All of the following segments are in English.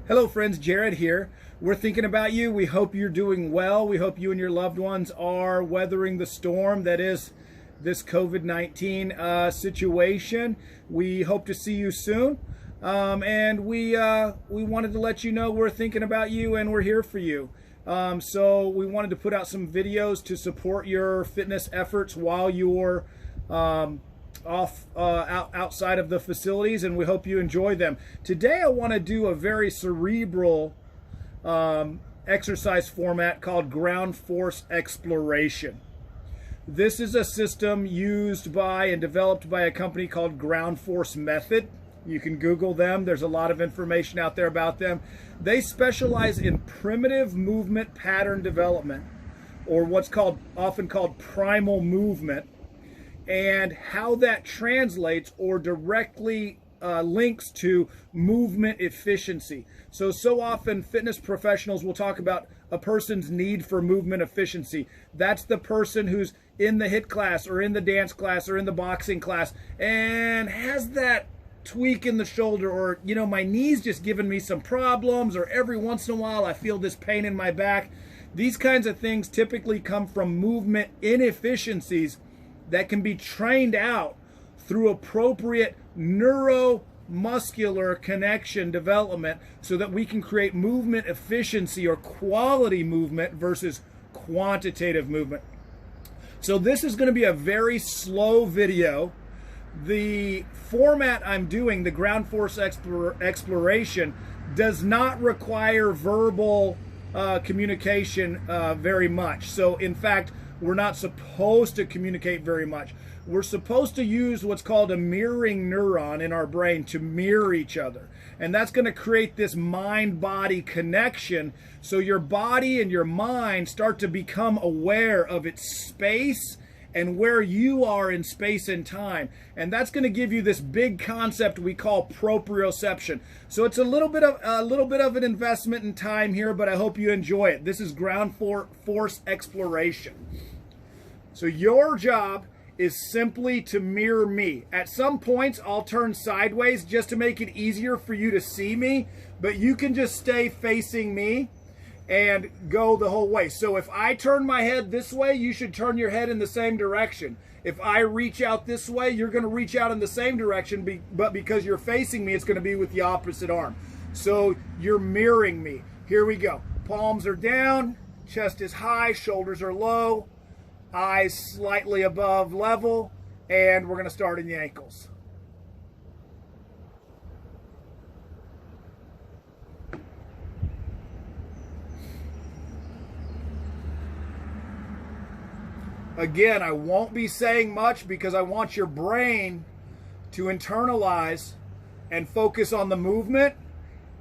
Hello friends, Jared here. We're thinking about you. We hope you're doing well. We hope you and your loved ones are weathering the storm that is this COVID-19 situation. We hope to see you soon. And we wanted to let you know we're thinking about you and we're here for you. So we wanted to put out some videos to support your fitness efforts while you're outside of the facilities, and we hope you enjoy them. Today I want to do a very cerebral exercise format called ground force exploration. This is a system used by and developed by a company called Ground Force Method. You can Google them. There's a lot of information out there about them. They specialize in primitive movement pattern development, or what's often called primal movement, and how that translates or directly links to movement efficiency. So often fitness professionals will talk about a person's need for movement efficiency. That's the person who's in the HIIT class or in the dance class or in the boxing class and has that tweak in the shoulder, or my knee's just giving me some problems, or every once in a while I feel this pain in my back. These kinds of things typically come from movement inefficiencies that can be trained out through appropriate neuromuscular connection development so that we can create movement efficiency or quality movement versus quantitative movement. So this is going to be a very slow video. The format I'm doing, the ground force exploration, does not require verbal communication very much. So in fact, we're not supposed to communicate very much. We're supposed to use what's called a mirroring neuron in our brain to mirror each other. And that's going to create this mind-body connection, so your body and your mind start to become aware of its space and where you are in space and time. And that's going to give you this big concept we call proprioception. So it's a little bit of an investment in time here, but I hope you enjoy it. This is ground force exploration. So your job is simply to mirror me. At some points, I'll turn sideways just to make it easier for you to see me, but you can just stay facing me and go the whole way. So if I turn my head this way, you should turn your head in the same direction. If I reach out this way, you're going to reach out in the same direction, but because you're facing me, it's going to be with the opposite arm. So you're mirroring me. Here we go. Palms are down, chest is high, shoulders are low, eyes slightly above level, and we're going to start in the ankles. Again, I won't be saying much because I want your brain to internalize and focus on the movement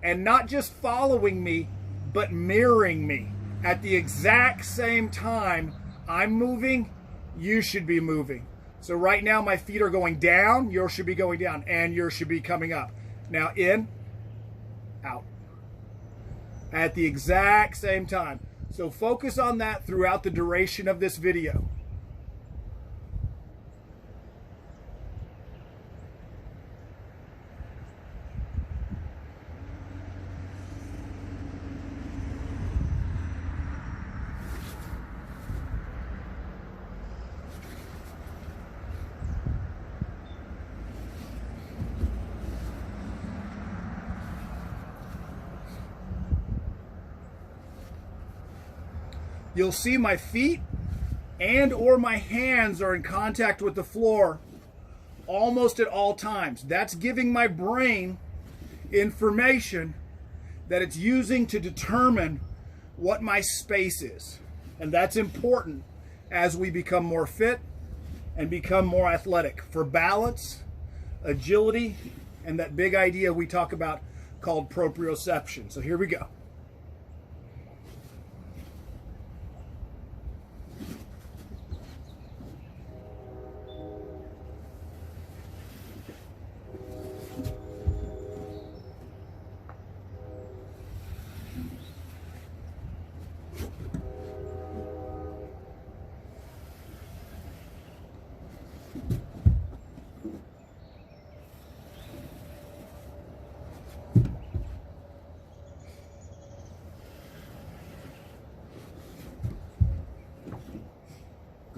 and not just following me, but mirroring me. At the exact same time I'm moving, you should be moving. So right now my feet are going down, yours should be going down, and yours should be coming up. Now in, out. At the exact same time. So focus on that throughout the duration of this video. You'll see my feet and or my hands are in contact with the floor almost at all times. That's giving my brain information that it's using to determine what my space is. And that's important as we become more fit and become more athletic for balance, agility, and that big idea we talk about called proprioception. So here we go.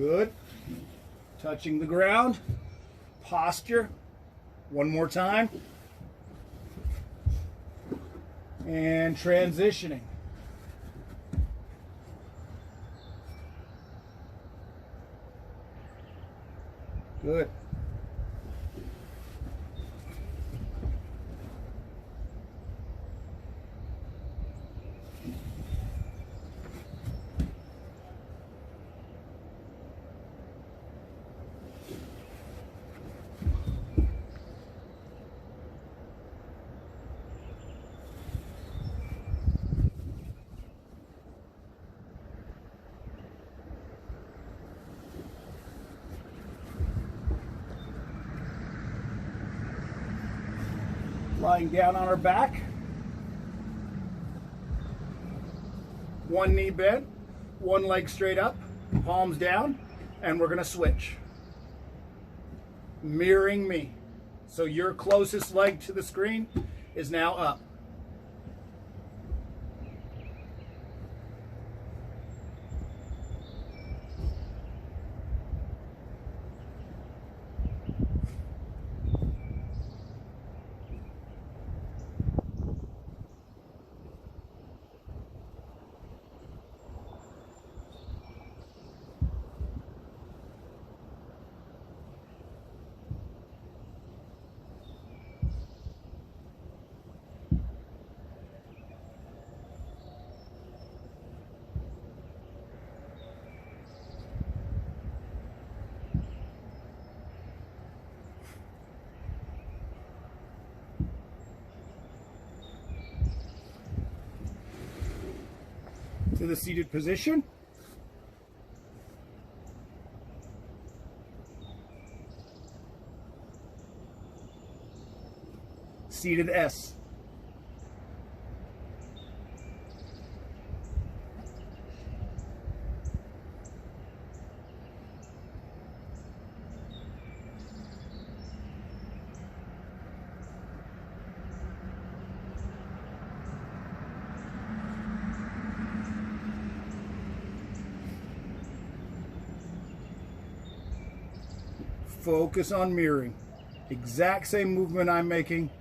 Good. Touching the ground. Posture. One more time. And transitioning. Good. Lying down on our back. One knee bent, one leg straight up, palms down, and we're going to switch. Mirroring me. So your closest leg to the screen is now up. To the seated position. Seated S. Focus on mirroring. Exact same movement I'm making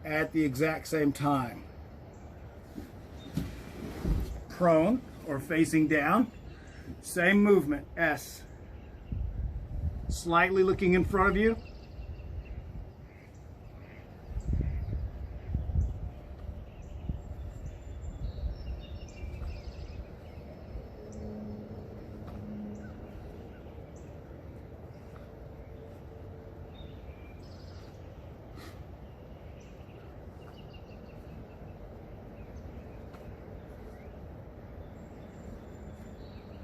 at the exact same time. Prone or facing down. Same movement, S. Slightly looking in front of you.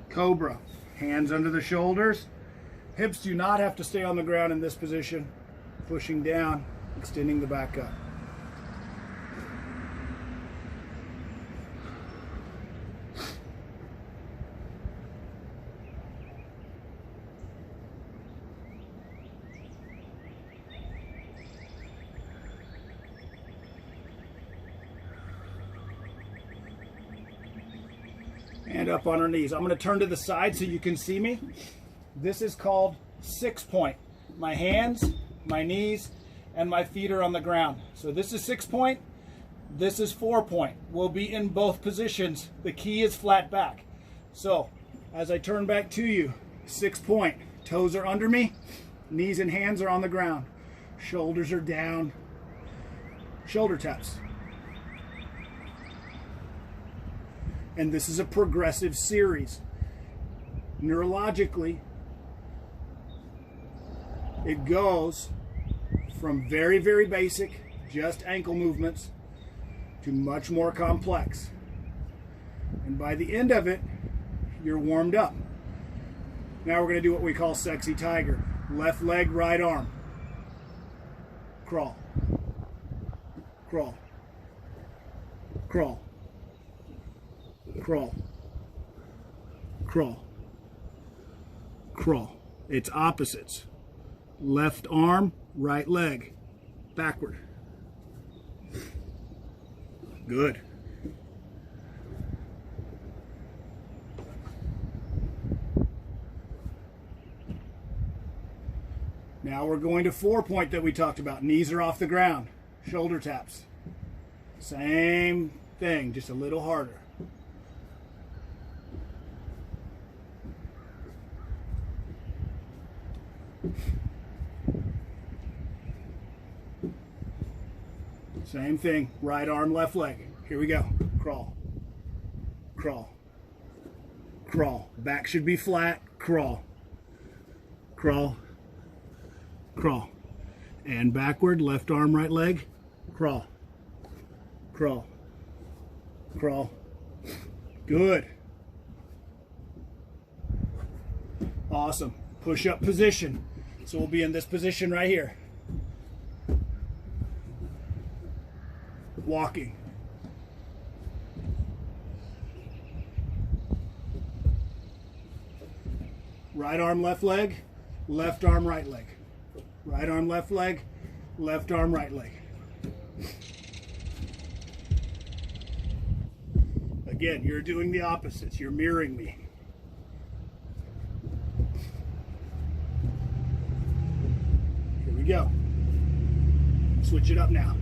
Cobra, hands under the shoulders. Hips do not have to stay on the ground in this position. Pushing down, extending the back up. And up on our knees. I'm going to turn to the side so you can see me. This is called 6-point. My hands, my knees, and my feet are on the ground. So this is 6-point. This is 4-point. We'll be in both positions. The key is flat back. So as I turn back to you, 6-point. Toes are under me. Knees and hands are on the ground. Shoulders are down. Shoulder taps. And this is a progressive series. Neurologically, it goes from very, very basic, just ankle movements, to much more complex. And by the end of it, you're warmed up. Now we're going to do what we call sexy tiger. Left leg, right arm. Crawl. Crawl. Crawl. Crawl. Crawl. Crawl. It's opposites. Left arm, right leg. Backward. Good. Now we're going to 4-point that we talked about. Knees are off the ground. Shoulder taps. Same thing, just a little harder. Same thing, right arm, left leg. Here we go. Crawl, crawl, crawl. Back should be flat. Crawl, crawl, crawl. And backward, left arm, right leg. Crawl, crawl, crawl. Good. Awesome. Push-up position. So we'll be in this position right here. Walking. Right arm, left leg. Left arm, right leg. Right arm, left leg. Left arm, right leg. Again, you're doing the opposites. You're mirroring me. Here we go. Switch it up now.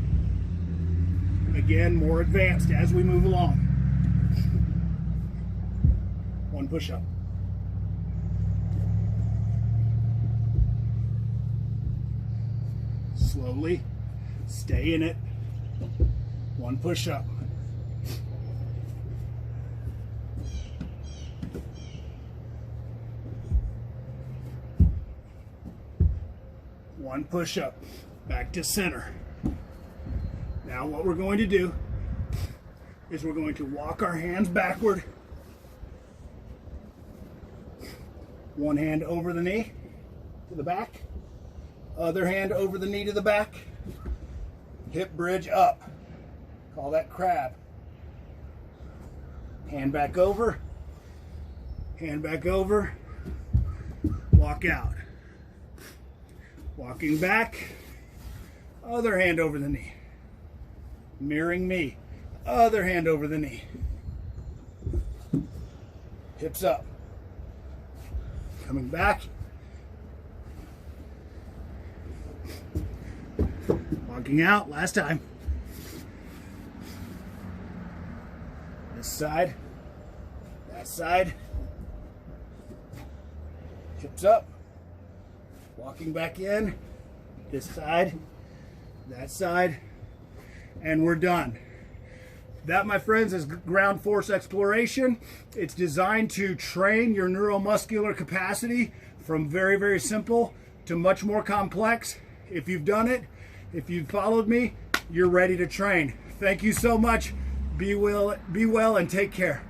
Again, more advanced as we move along. One push-up. Slowly, stay in it. One push-up. One push-up. Back to center. Now what we're going to do is we're going to walk our hands backward. One hand over the knee to the back. Other hand over the knee to the back. Hip bridge up. Call that crab. Hand back over. Hand back over. Walk out. Walking back. Other hand over the knee. Mirroring me. Other hand over the knee. Hips up. Coming back. Walking out. Last time. This side. That side. Hips up. Walking back in. This side. That side. And we're done. That, my friends, is ground force exploration. It's designed to train your neuromuscular capacity from very, very simple to much more complex. If you've done it, if you've followed me, you're ready to train. Thank you so much. Be well and take care.